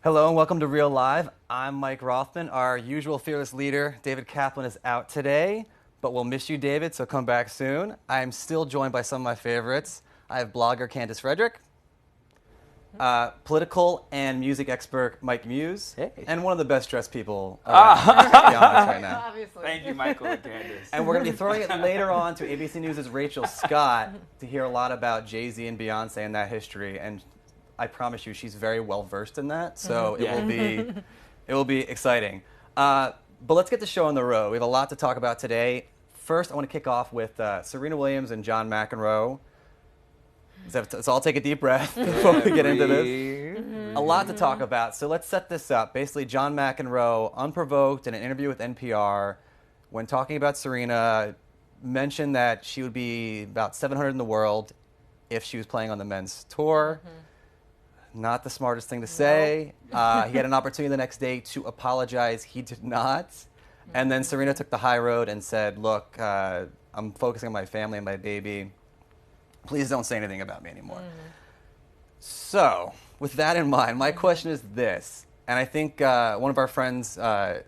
Hello and welcome to Real Live. I'm Mike Rothman. Our usual fearless leader, David Kaplan, is out today, but we'll miss you, David, so come back soon. I'm still joined by some of my favorites. I have blogger Candice Frederick, political and music expert Mike Muse, and one of the best dressed people around, let's be honest right now. Obviously. Thank you, Michael and Candice. And we're going to be throwing it later on to ABC News' Rachel Scott to hear a lot about Jay-Z and Beyonce and that history. And I promise you, she's very well versed in that, so it will be exciting. But let's get the show on the road. We have a lot to talk about today. First, I want to kick off with Serena Williams and John McEnroe. Let's all take a deep breath before we get into this. A lot to talk about, so let's set this up. Basically, John McEnroe, unprovoked, in an interview with NPR, when talking about Serena, mentioned that she would be about 700 in the world if she was playing on the men's tour. Not the smartest thing to say. He had an opportunity the next day to apologize. He did not. And then Serena took the high road and said, look, I'm focusing on my family and my baby. Please don't say anything about me anymore. So, with that in mind, my question is this. And I think one of our friends at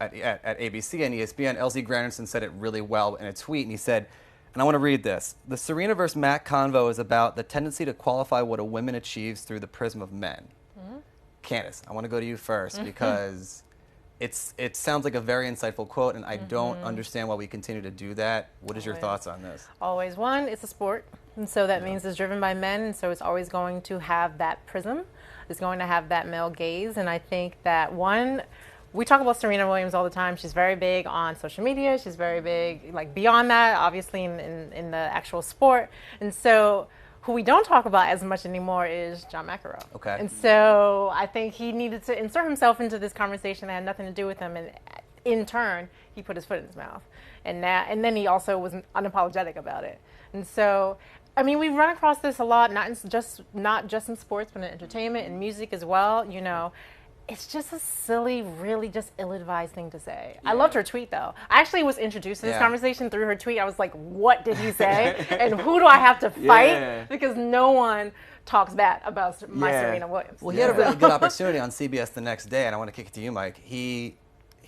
ABC and ESPN, LZ Granderson, said it really well in a tweet. And he said, and I want to read this. The Serena versus Mac convo is about the tendency to qualify what a woman achieves through the prism of men. Candice, I want to go to you first because it sounds like a very insightful quote, and I don't understand why we continue to do that. What is your thoughts on this? Always. One, it's a sport, and so that means it's driven by men, and so it's always going to have that prism. It's going to have that male gaze, and I think that we talk about Serena Williams all the time. She's very big on social media. She's very big, like beyond that, obviously in the actual sport. And so who we don't talk about as much anymore is John McEnroe. Okay. And so I think he needed to insert himself into this conversation that had nothing to do with him. And in turn, he put his foot in his mouth. And then he also was unapologetic about it. And so, I mean, we run across this a lot, not just in sports, but in entertainment and music as well, you know. It's just a silly, really just ill-advised thing to say. I loved her tweet, though. I actually was introduced to this conversation through her tweet. I was like, what did he say? And who do I have to fight? Because no one talks bad about my Serena Williams. Well, he had a really good opportunity on CBS the next day, and I want to kick it to you, Mike. He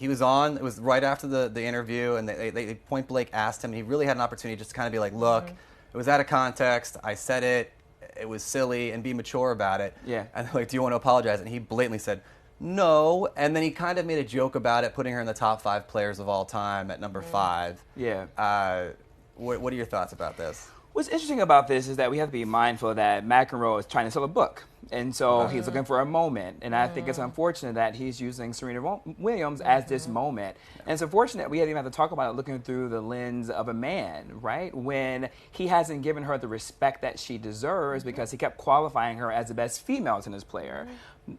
was on, it was right after the interview, and they point blank asked him, and he really had an opportunity just to kind of be like, look, it was out of context. I said it was silly, and be mature about it. Yeah. And they're like, do you want to apologize? And he blatantly said, no, and then he kind of made a joke about it, putting her in the top 5 players of all time at number 5. Yeah. What are your thoughts about this? What's interesting about this is that we have to be mindful that McEnroe is trying to sell a book. And so he's looking for a moment. And I think it's unfortunate that he's using Serena Williams as this moment. And it's unfortunate we even have to talk about it looking through the lens of a man, right? When he hasn't given her the respect that she deserves because he kept qualifying her as the best female tennis player.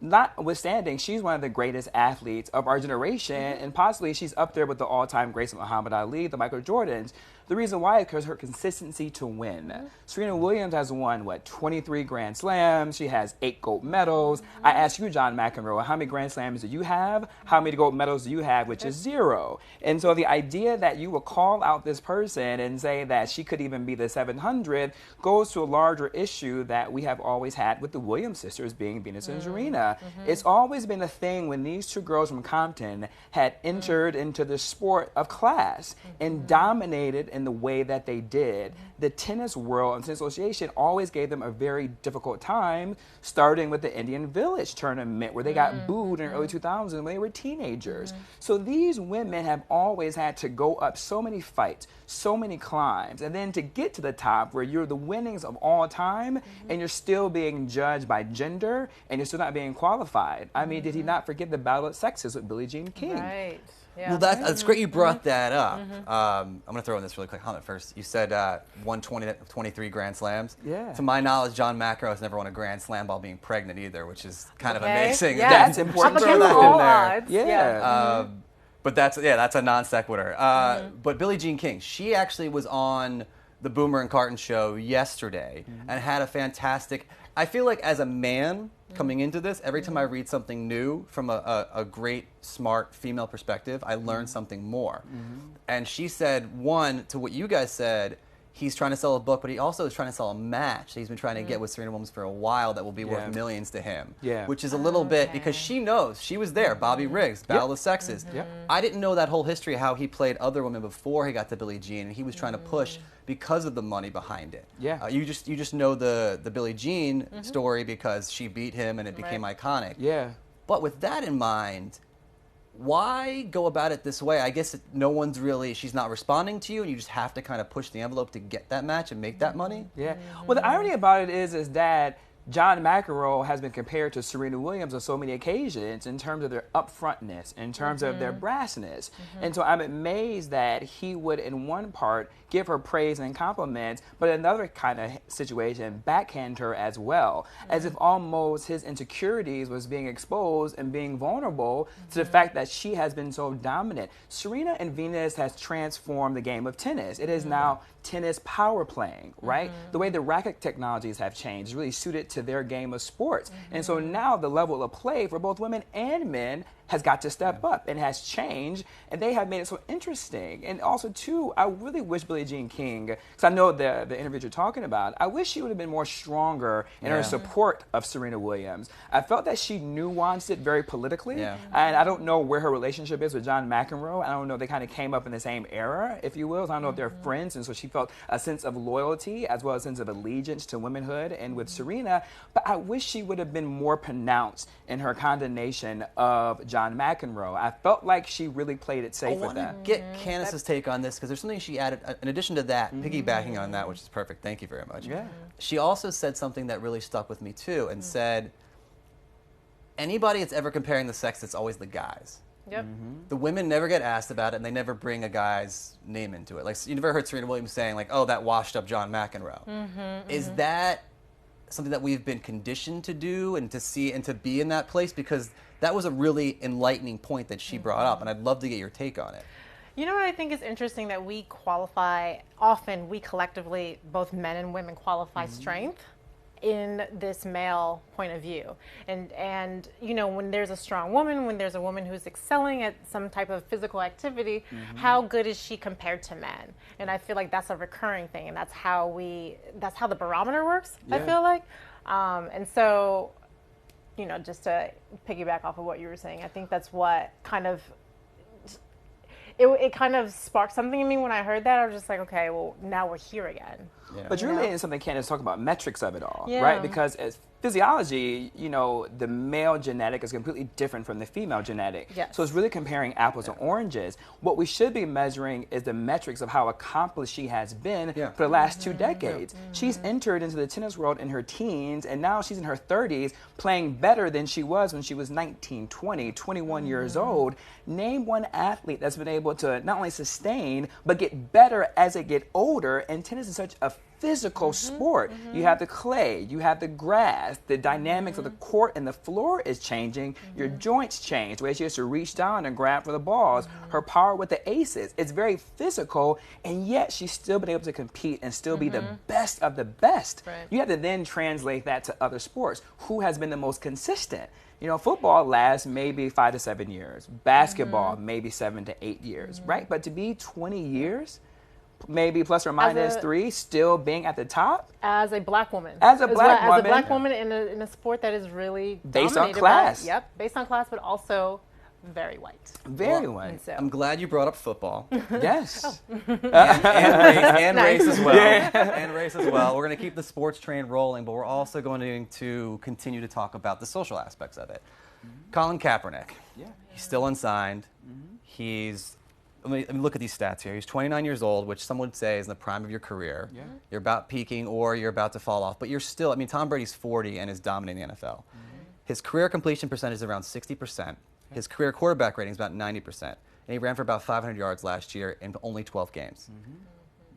Notwithstanding, she's one of the greatest athletes of our generation, and possibly she's up there with the all-time greats of Muhammad Ali, the Michael Jordans. The reason why is because her consistency to win. Serena Williams has won, 23 Grand Slams. She has 8 gold medals. I ask you, John McEnroe, how many Grand Slams do you have? How many gold medals do you have, which is 0? And so the idea that you will call out this person and say that she could even be the 700 goes to a larger issue that we have always had with the Williams sisters being Venus and Serena. It's always been a thing when these two girls from Compton had entered into the sport of class and dominated in the way that they did. The tennis world and tennis association always gave them a very difficult time, starting with the Indian Village tournament where they got booed in the early 2000s when they were teenagers. So these women have always had to go up so many fights, so many climbs, and then to get to the top where you're the winnings of all time and you're still being judged by gender and you're still not being qualified. I mean, did he not forget the battle of sexes with Billie Jean King? Right. Yeah. Well, that's great you brought that up. I'm going to throw in this really quick comment first. You said 23 Grand Slams. Yeah. To my knowledge, John McEnroe has never won a Grand Slam while being pregnant either, which is kind of amazing. Yeah. That's important. Throw that in there. Yeah. But that's a non sequitur. But Billie Jean King, she actually was on the Boomer and Carton show yesterday and had a fantastic. I feel like as a man coming into this, every time I read something new from a great, smart female perspective, I learn something more. And she said, one, to what you guys said, he's trying to sell a book, but he also is trying to sell a match that he's been trying to get with Serena Williams for a while that will be worth millions to him. Yeah. Which is a little bit, because she knows, she was there, Bobby Riggs, Battle of the Sexes. I didn't know that whole history, how he played other women before he got to Billie Jean, and he was trying to push because of the money behind it. Yeah. You just know the Billie Jean story because she beat him and it became iconic. Yeah. But with that in mind, why go about it this way? I guess no one's really, she's not responding to you, and you just have to kind of push the envelope to get that match and make that money? Yeah. Well, the irony about it is that John McEnroe has been compared to Serena Williams on so many occasions in terms of their upfrontness, in terms of their brassness. And so I'm amazed that he would, in one part, give her praise and compliments, but in another kind of situation, backhand her as well, as if almost his insecurities was being exposed and being vulnerable to the fact that she has been so dominant. Serena and Venus has transformed the game of tennis. It is now tennis power playing, right? The way the racket technologies have changed is really suited to their game of sports. And so now the level of play for both women and men has got to step up and has changed, and they have made it so interesting. And also, too, I really wish Billie Jean King, because I know the interview you're talking about, I wish she would have been more stronger in her support of Serena Williams. I felt that she nuanced it very politically, and I don't know where her relationship is with John McEnroe. I don't know if they kind of came up in the same era, if you will. So I don't know if they're friends, and so she felt a sense of loyalty as well as a sense of allegiance to womanhood and with Serena, but I wish she would have been more pronounced in her condemnation of John McEnroe. I felt like she really played it safe with that. I want to get Candice's take on this, because there's something she added, in addition to that, piggybacking on that, which is perfect. Thank you very much. Yeah. She also said something that really stuck with me, too, and said, anybody that's ever comparing the sex, it's always the guys. Yep. The women never get asked about it, and they never bring a guy's name into it. Like, you never heard Serena Williams saying, like, oh, that washed up John McEnroe. Is that something that we've been conditioned to do and to see and to be in that place? Because that was a really enlightening point that she brought up, and I'd love to get your take on it. You know what I think is interesting, that we qualify, often we collectively, both men and women, qualify strength in this male point of view. And you know, when there's a strong woman, when there's a woman who's excelling at some type of physical activity, how good is she compared to men? And I feel like that's a recurring thing, and that's how the barometer works, I feel like. And so, you know, just to piggyback off of what you were saying, I think that's what kind of, it kind of sparked something in me when I heard that. I was just like, okay, well, now we're here again. Yeah. But you're really in something, Candice, talk about metrics of it all, right? Because as physiology, you know, the male genetic is completely different from the female genetic. Yes. So it's really comparing apples and oranges. What we should be measuring is the metrics of how accomplished she has been for the last 2 decades. She's entered into the tennis world in her teens, and now she's in her 30s playing better than she was when she was 19, 20, 21 years old. Name one athlete that's been able to not only sustain, but get better as they get older, and tennis is such a physical sport. You have the clay, you have the grass, the dynamics of the court and the floor is changing, your joints change, the way she has to reach down and grab for the balls, her power with the aces. It's very physical, and yet she's still been able to compete and still be the best of the best. Right. You have to then translate that to other sports. Who has been the most consistent? You know, football lasts maybe 5 to 7 years. Basketball, maybe 7 to 8 years, right? But to be 20 years, maybe plus or minus 3, still being at the top? As a black woman. As a black woman in a sport that is really based on dominated class. By, based on class, but also very white. Very white. So. I'm glad you brought up football. Yes. and race as well. Yeah. And race as well. We're going to keep the sports train rolling, but we're also going to continue to talk about the social aspects of it. Colin Kaepernick. Yeah. He's still unsigned. He's... Let me look at these stats here. He's 29 years old, which some would say is in the prime of your career. Yeah. You're about peaking or you're about to fall off, but you're still, I mean, Tom Brady's 40 and is dominating the NFL. His career completion percentage is around 60%. His career quarterback rating is about 90%. And he ran for about 500 yards last year in only 12 games.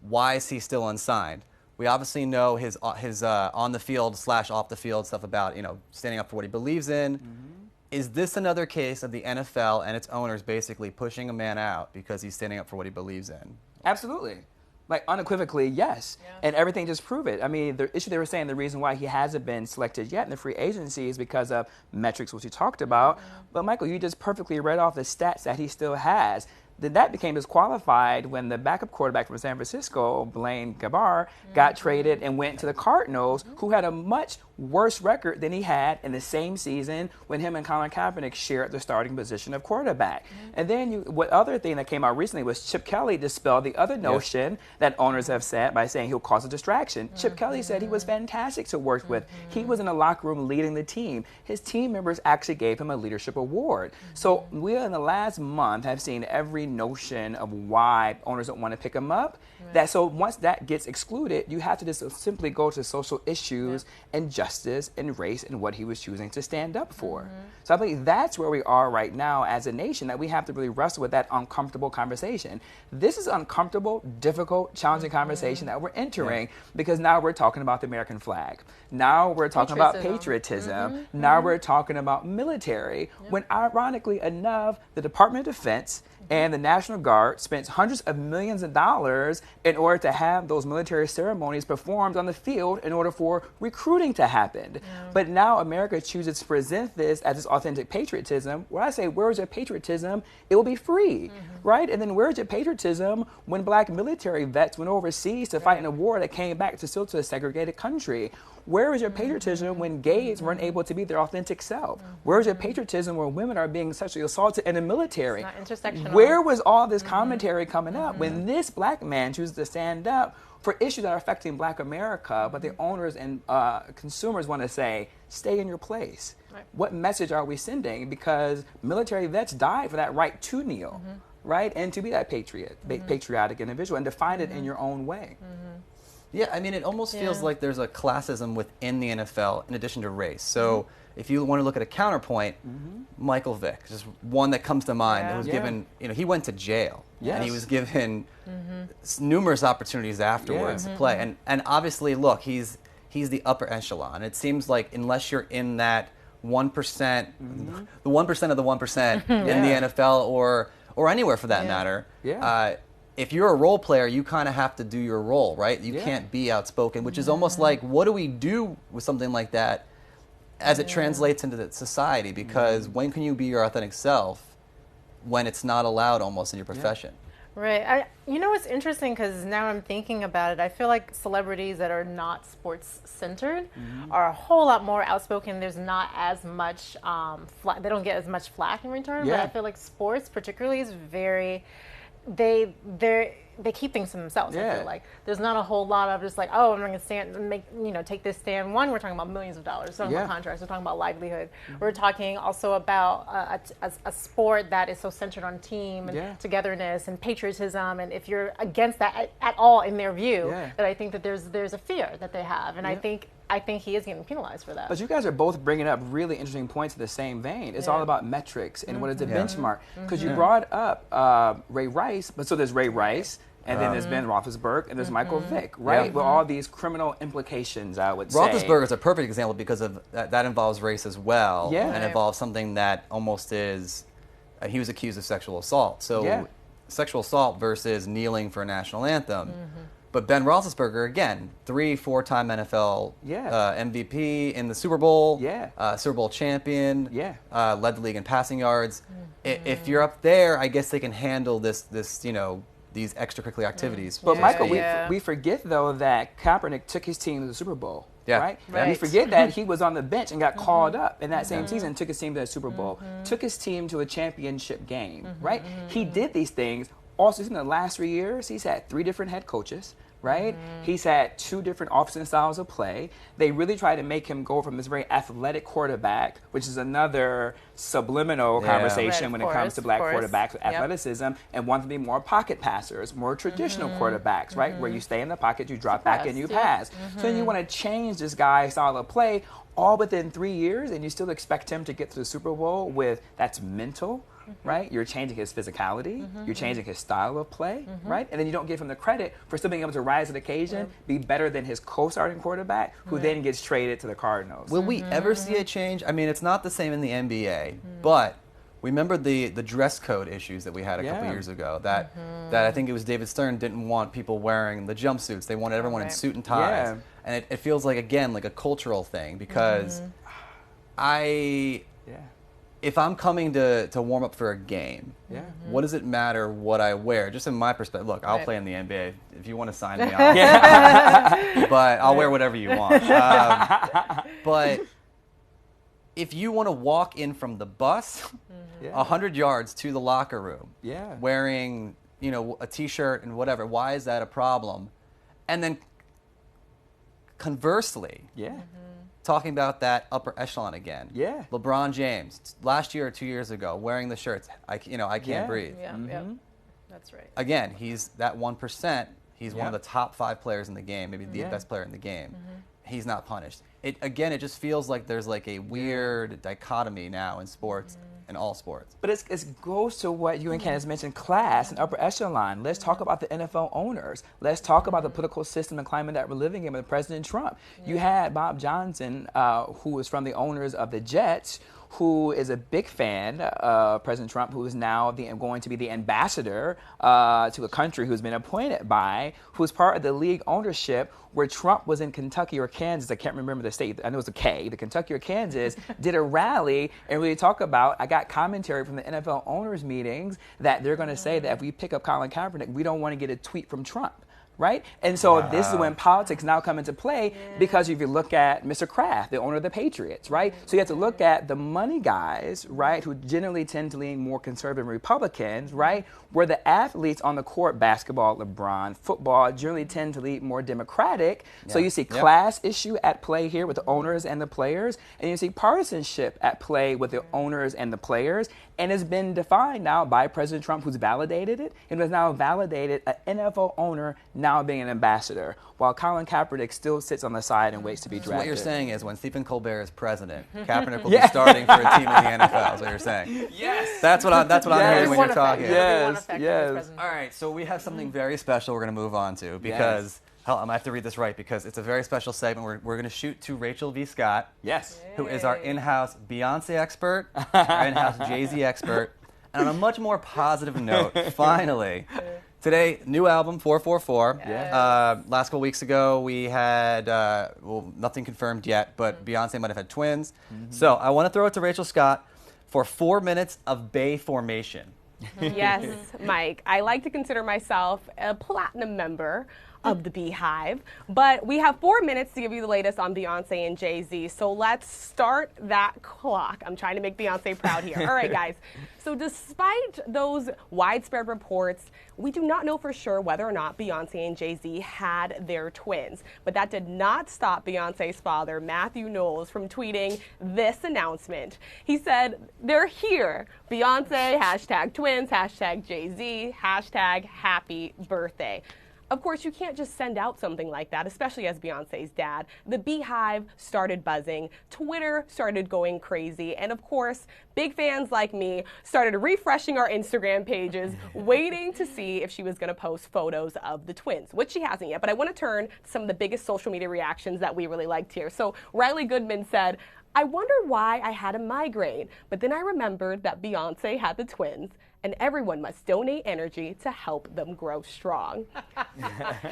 Why is he still unsigned? We obviously know his on the field / off the field stuff about, you know, standing up for what he believes in. Is this another case of the NFL and its owners basically pushing a man out because he's standing up for what he believes in? Absolutely. Like, unequivocally, yes. Yeah. And everything just prove it. I mean, the issue they were saying, the reason why he hasn't been selected yet in the free agency is because of metrics, which you talked about. But, Michael, you just perfectly read off the stats that he still has. then that became disqualified when the backup quarterback from San Francisco, Blaine Gabbert, got traded and went to the Cardinals, who had a much worse record than he had in the same season when him and Colin Kaepernick shared the starting position of quarterback. And then what other thing that came out recently was Chip Kelly dispelled the other notion that owners have said by saying he'll cause a distraction. Chip Kelly said he was fantastic to work with. He was in the locker room leading the team. His team members actually gave him a leadership award. So we in the last month have seen every notion of why owners don't want to pick him up. So once that gets excluded, you have to just simply go to social issues and justice and race and what he was choosing to stand up for. So I believe that's where we are right now as a nation, that we have to really wrestle with that uncomfortable conversation. This is uncomfortable, difficult, challenging converation that we're entering because now we're talking about the American flag. Now we're talking about patriotism. Now we're talking about military, when ironically enough, the Department of Defense and the National Guard spent hundreds of millions of dollars in order to have those military ceremonies performed on the field in order for recruiting to happen. But now America chooses to present this as this authentic patriotism. When I say, where's your patriotism? It will be free, right? And then where's your patriotism when black military vets went overseas to fight in a war that came back to still to a segregated country? Where is your patriotism when gays weren't able to be their authentic self? Where is your patriotism when women are being sexually assaulted in the military? It's not intersectional. Where was all this commentary coming up when this black man chooses to stand up for issues that are affecting black America, but the owners and consumers want to say, stay in your place? What message are we sending? Because military vets died for that right to kneel, right? And to be that patriotic individual and to find it in your own way. Yeah, I mean, it almost feels like there's a classism within the NFL in addition to race. So if you want to look at a counterpoint, Michael Vick, just one that comes to mind, that was given, he went to jail. And he was given numerous opportunities afterwards to play. And obviously, look, he's the upper echelon. It seems like unless you're in that 1%, the 1% of the 1% in the NFL or anywhere for that matter, if you're a role player, you kind of have to do your role, right? You can't be outspoken, which is almost like, what do we do with something like that as it translates into the society? Because when can you be your authentic self when it's not allowed almost in your profession? Right. You know what's interesting, because now I'm thinking about it, I feel like celebrities that are not sports centered are a whole lot more outspoken. There's not as much, they don't get as much flack in return, but I feel like sports particularly is very... They keep things to themselves. I feel like there's not a whole lot of just like, oh, I'm going to stand and take this stand. One, we're talking about millions of dollars. We're talking about contracts. We're talking about livelihood. We're talking also about a sport that is so centered on team and togetherness and patriotism. And if you're against that at all in their view, that I think that there's a fear that they have, and I think he is getting penalized for that. But you guys are both bringing up really interesting points in the same vein. It's all about metrics and what is the benchmark. Because you brought up Ray Rice, but so there's Ray Rice, and then there's Ben Roethlisberger, and there's Michael Vick, right? With all these criminal implications, I would say. Roethlisberger is a perfect example because of that involves race as well, and involves something that almost is, he was accused of sexual assault. So sexual assault versus kneeling for a national anthem. But Ben Roethlisberger, again, 3-4-time NFL MVP in the Super Bowl, Super Bowl champion, led the league in passing yards. If you're up there, I guess they can handle this these extracurricular activities. But Michael, we forget though that Kaepernick took his team to the Super Bowl. Right? And we forget that he was on the bench and got called up in that same season, took his team to the Super Bowl, took his team to a championship game, right? He did these things. Also, in the last 3 years, he's had 3 different head coaches, right? He's had 2 different offensive styles of play. They really tried to make him go from this very athletic quarterback, which is another subliminal conversation when it comes to black quarterbacks with athleticism, and want to be more pocket passers, more traditional quarterbacks, right? Where you stay in the pocket, you drop back, and you pass. So then you want to change this guy's style of play all within 3 years, and you still expect him to get to the Super Bowl with that's mental. Right? You're changing his physicality. You're changing his style of play, right? And then you don't give him the credit for still being able to rise to the occasion, be better than his co-starting quarterback, who then gets traded to the Cardinals. Will we ever see a change? I mean, it's not the same in the NBA, but remember the dress code issues that we had a couple years ago, that I think it was David Stern didn't want people wearing the jumpsuits. They wanted everyone in suit and ties. And it feels like, again, like a cultural thing, because if I'm coming to warm up for a game, what does it matter what I wear? Just in my perspective, look, I'll play in the NBA. If you want to sign me, but I'll wear whatever you want. But if you want to walk in from the bus 100 yards to the locker room wearing, a T-shirt and whatever, why is that a problem? And then conversely, talking about that upper echelon again. LeBron James, last year or 2 years ago, wearing the shirts, I can't breathe. That's right. Again, he's that 1%. He's one of the top 5 players in the game, maybe the best player in the game. He's not punished. It just feels like there's like a weird dichotomy now in sports, in all sports. But it goes to what you and Candice mentioned, class and upper echelon. Let's talk about the NFL owners. Let's talk about the political system and climate that we're living in with President Trump. You had Bob Johnson, who was from the owners of the Jets, who is a big fan of President Trump, who is now going to be the ambassador to a country who's been appointed by, who's part of the league ownership where Trump was in Kentucky or Kansas. I can't remember the state. I know it's a K. The Kentucky or Kansas did a rally and really talk about, I got commentary from the NFL owners meetings that they're going to say that if we pick up Colin Kaepernick, we don't want to get a tweet from Trump. Right? And so this is when politics now come into play because if you look at Mr. Kraft, the owner of the Patriots, right? So you have to look at the money guys, right, who generally tend to lean more conservative Republicans, right? Where the athletes on the court, basketball, LeBron, football, generally tend to lean more Democratic. So you see class issue at play here with the owners and the players, and you see partisanship at play with the owners and the players. And it's been defined now by President Trump, who's validated it. It has now validated an NFL owner now being an ambassador, while Colin Kaepernick still sits on the side and waits to be drafted. So what you're saying is when Stephen Colbert is president, Kaepernick will be starting for a team in the NFL, is what you're saying. Yes. That's what I'm hearing when you're talking. Yes. All right, so we have something very special we're going to move on to because... Hell, I'm going to have to read this right because it's a very special segment. We're going to shoot to Rachel V. Scott, who is our in-house Beyonce expert, our in-house Jay-Z expert. And on a much more positive note, finally, today, new album, 444. Last couple weeks ago, we had, nothing confirmed yet, but Beyonce might have had twins. So I want to throw it to Rachel Scott for 4 minutes of Bay formation. Yes, Mike. I like to consider myself a platinum member of the Beehive, but we have 4 minutes to give you the latest on Beyonce and Jay-Z, so let's start that clock. I'm trying to make Beyonce proud here. All right, guys. So despite those widespread reports, we do not know for sure whether or not Beyonce and Jay-Z had their twins, but that did not stop Beyonce's father, Matthew Knowles, from tweeting this announcement. He said, they're here. Beyonce, hashtag twins, hashtag Jay-Z, hashtag happy birthday. Of course, you can't just send out something like that, especially as Beyonce's dad. The Beehive started buzzing, Twitter started going crazy, and of course, big fans like me started refreshing our Instagram pages, waiting to see if she was going to post photos of the twins, which she hasn't yet. But I want to turn to some of the biggest social media reactions that we really liked here. So Riley Goodman said, I wondered why I had a migraine, but then I remembered that Beyonce had the twins, and everyone must donate energy to help them grow strong. All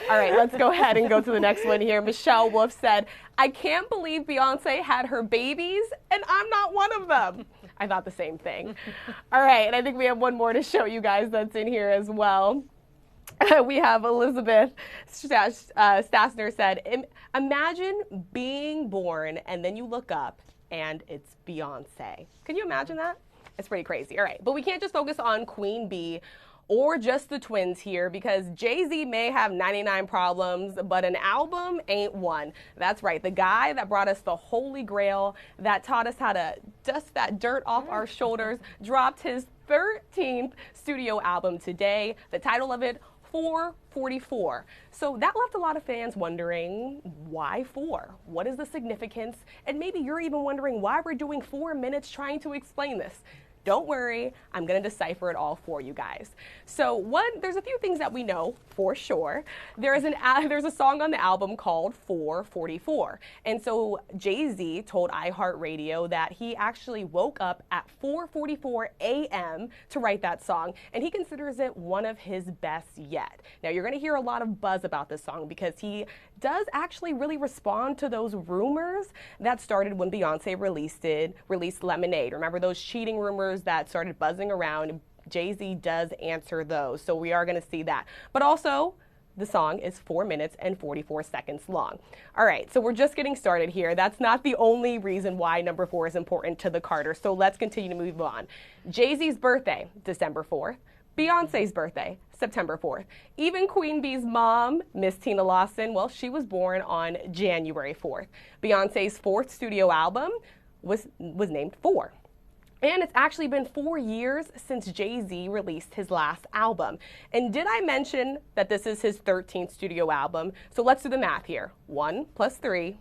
right, let's go ahead and go to the next one here. Michelle Wolf said, I can't believe Beyonce had her babies, and I'm not one of them. I thought the same thing. All right, and I think we have one more to show you guys that's in here as well. We have Elizabeth Stassner said, imagine being born and then you look up and it's Beyonce. Can you imagine that? It's pretty crazy. All right, but we can't just focus on Queen Bee or just the twins here because Jay-Z may have 99 problems, but an album ain't one. That's right. The guy that brought us the Holy Grail, that taught us how to dust that dirt off our shoulders, dropped his 13th studio album today. The title of it, 444. So that left a lot of fans wondering, why 4? What is the significance? And maybe you're even wondering why we're doing 4 minutes trying to explain this. Don't worry, I'm going to decipher it all for you guys. So there's a few things that we know for sure. There's a song on the album called 444. And so Jay-Z told iHeartRadio that he actually woke up at 4:44 a.m. to write that song, and he considers it one of his best yet. Now, you're going to hear a lot of buzz about this song because he does actually really respond to those rumors that started when Beyonce released Lemonade. Remember those cheating rumors that started buzzing around? Jay-Z does answer those, so we are going to see that. But also, the song is 4 minutes and 44 seconds long. All right, so we're just getting started here. That's not the only reason why number 4 is important to the Carters, so let's continue to move on. Jay-Z's birthday, December 4th. Beyonce's birthday, September 4th. Even Queen Bee's mom, Miss Tina Lawson, well, she was born on January 4th. Beyonce's 4th studio album was named 4. And it's actually been 4 years since Jay-Z released his last album. And did I mention that this is his 13th studio album? So let's do the math here. 1 + 3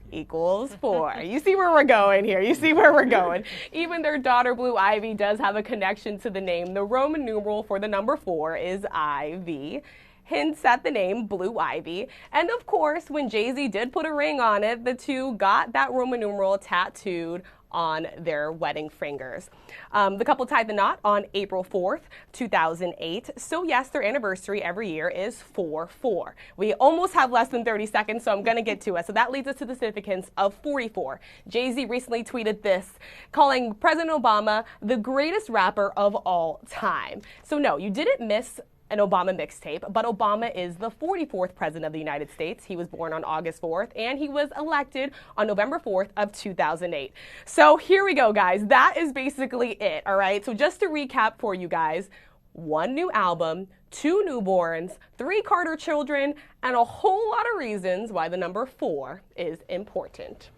= 4. You see where we're going here. You see where we're going. Even their daughter, Blue Ivy, does have a connection to the name. The Roman numeral for the number 4 is IV. Hints at the name Blue Ivy. And of course, when Jay-Z did put a ring on it, the two got that Roman numeral tattooed on their wedding fingers. The couple tied the knot on April 4th, 2008. So yes, their anniversary every year is 4/4. We almost have less than 30 seconds, so I'm going to get to it. So that leads us to the significance of 44. Jay-Z recently tweeted this, calling President Obama the greatest rapper of all time. So no, you didn't miss an Obama mixtape, but Obama is the 44th president of the United States. He was born on August 4th, and he was elected on November 4th of 2008. So here we go, guys. That is basically it, all right? So just to recap for you guys, 1 new album, 2 newborns, 3 Carter children, and a whole lot of reasons why the number 4 is important.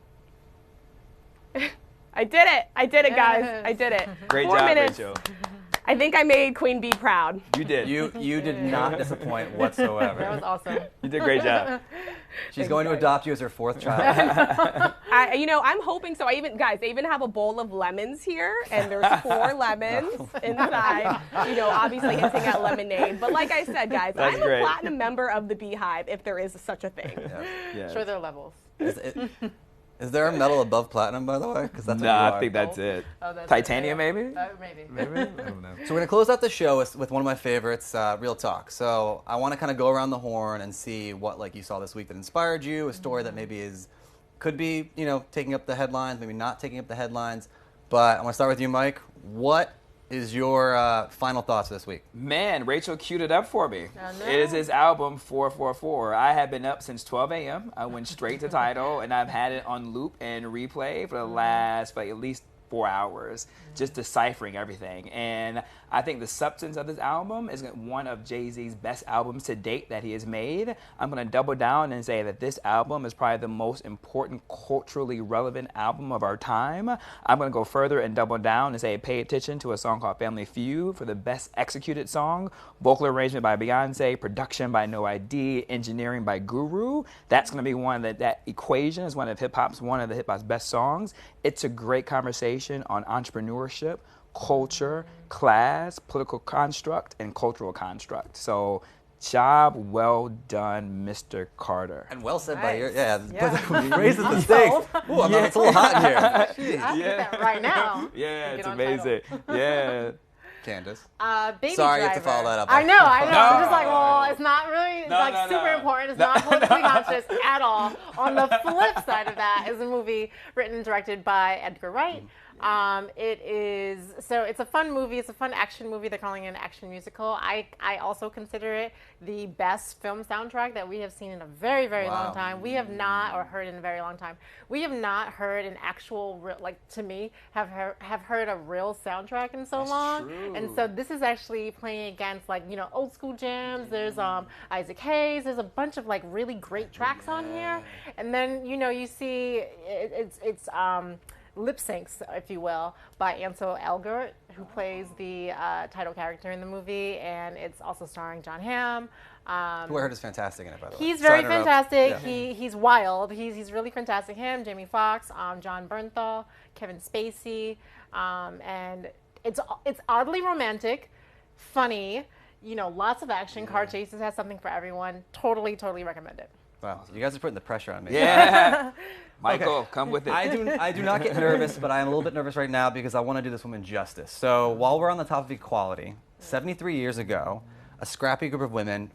I did it, guys. I did it. Great 4 job, minutes. Rachel. I think I made Queen Bee proud. You did. You did not disappoint whatsoever. That was awesome. You did a great job. She's going to adopt you as her 4th child. I'm hoping so. I even have a bowl of lemons here, and there's 4 lemons inside. Obviously hinting at lemonade. But like I said, guys, That's I'm great. a platinum member of the Beehive, if there is such a thing. Yeah. Sure, there are levels. Is there a medal above platinum, by the way? Because that's what you Nah, are. I think that's it. Oh, that's Titanium, it. maybe? Maybe. I don't know. So we're going to close out the show with one of my favorites, Real Talk. So I want to kind of go around the horn and see what you saw this week that inspired you, a story that maybe could be, taking up the headlines, maybe not taking up the headlines. But I want to start with you, Mike. What is your final thoughts this week? Man, Rachel queued it up for me. Oh, no. It is his album 444. I have been up since 12 a.m. I went straight to Tidal, and I've had it on loop and replay for the last at least 4 hours, just deciphering everything. And I think the substance of this album is one of Jay-Z's best albums to date that he has made. I'm going to double down and say that this album is probably the most important culturally relevant album of our time. I'm going to go further and double down and say pay attention to a song called Family Feud for the best executed song. Vocal arrangement by Beyonce, production by No ID, engineering by Guru. That's going to be one that equation is one of the hip-hop's best songs. It's a great conversation on entrepreneurship, culture, class, political construct, and cultural construct. So, job well done, Mr. Carter. And well said Nice. by your, Yeah. raises the stakes. Ooh, it's a little hot in here. I can get that right now. Yeah, Get it's on amazing. Yeah. Candice. Baby Sorry, you have Driver. to follow that up. I know. No. I'm just like, well, it's not really super no. important. It's not politically conscious at all. On the flip side of that is a movie written and directed by Edgar Wright. It's a fun movie. It's a fun action movie. They're calling it an action musical. I also consider it the best film soundtrack that we have seen in a very, very long time. We have not, or heard in a very long time. We have not heard an actual, to me, have heard a real soundtrack in so long. True. And so this is actually playing against old school jams. There's Isaac Hayes. There's a bunch of really great tracks on here. And then you see it's lip syncs, if you will, by Ansel Elgort, who plays the title character in the movie, and it's also starring John Hamm. Who I heard is fantastic in it, by the way. He's very Sorry to interrupt. fantastic. Yeah. He's wild. He's really fantastic. Him, Jamie Foxx, John Bernthal, Kevin Spacey, and it's oddly romantic, funny, lots of action, car chases, has something for everyone. Totally recommend it. Wow, you guys are putting the pressure on me. Yeah. Michael, come with it. I do not get nervous, but I am a little bit nervous right now because I want to do this woman justice. So while we're on the topic of equality, 73 years ago, a scrappy group of women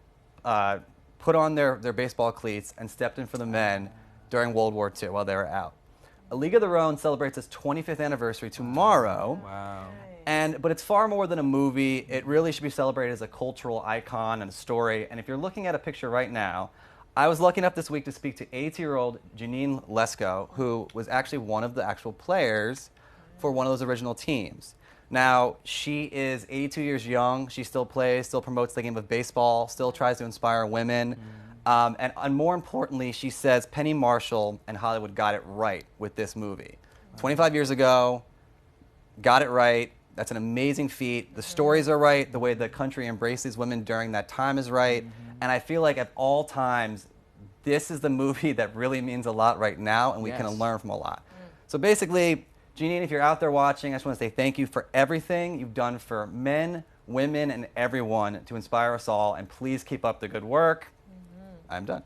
put on their baseball cleats and stepped in for the men during World War II while they were out. A League of Their Own celebrates its 25th anniversary tomorrow. Wow. But it's far more than a movie. It really should be celebrated as a cultural icon and a story. And if you're looking at a picture right now, I was lucky enough this week to speak to 80-year-old Janine Lesko, who was actually one of the actual players for one of those original teams. Now, she is 82 years young. She still plays, still promotes the game of baseball, still tries to inspire women. And more importantly, she says Penny Marshall and Hollywood got it right with this movie. 25 years ago, got it right. That's an amazing feat. The stories are right. The way the country embraced these women during that time is right. And I feel like at all times, this is the movie that really means a lot right now, and we can learn from a lot. So basically, Janine, if you're out there watching, I just want to say thank you for everything you've done for men, women, and everyone to inspire us all. And please keep up the good work. I'm done.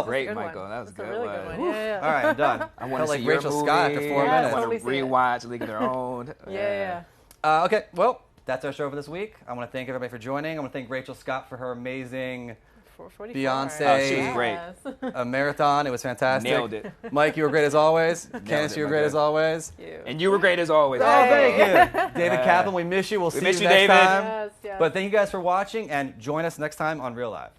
Great, Michael. That was a good really one. good one. Yeah. All right, I'm done. I want to like see Rachel your Scott movie. after 4 Yeah, minutes. I want totally to see it. rewatch League of Their Own. Yeah. Okay, well, that's our show for this week. I want to thank everybody for joining. I want to thank Rachel Scott for her amazing 444. Beyonce she was great. marathon. It was fantastic. Nailed it. Mike, you were great as always. Candice, you were my great guy. as always. And you were great as always. Oh, thank you. David Kaplan, we miss you. We'll see miss you you, next David. time. Yes. But thank you guys for watching, and join us next time on Real Life.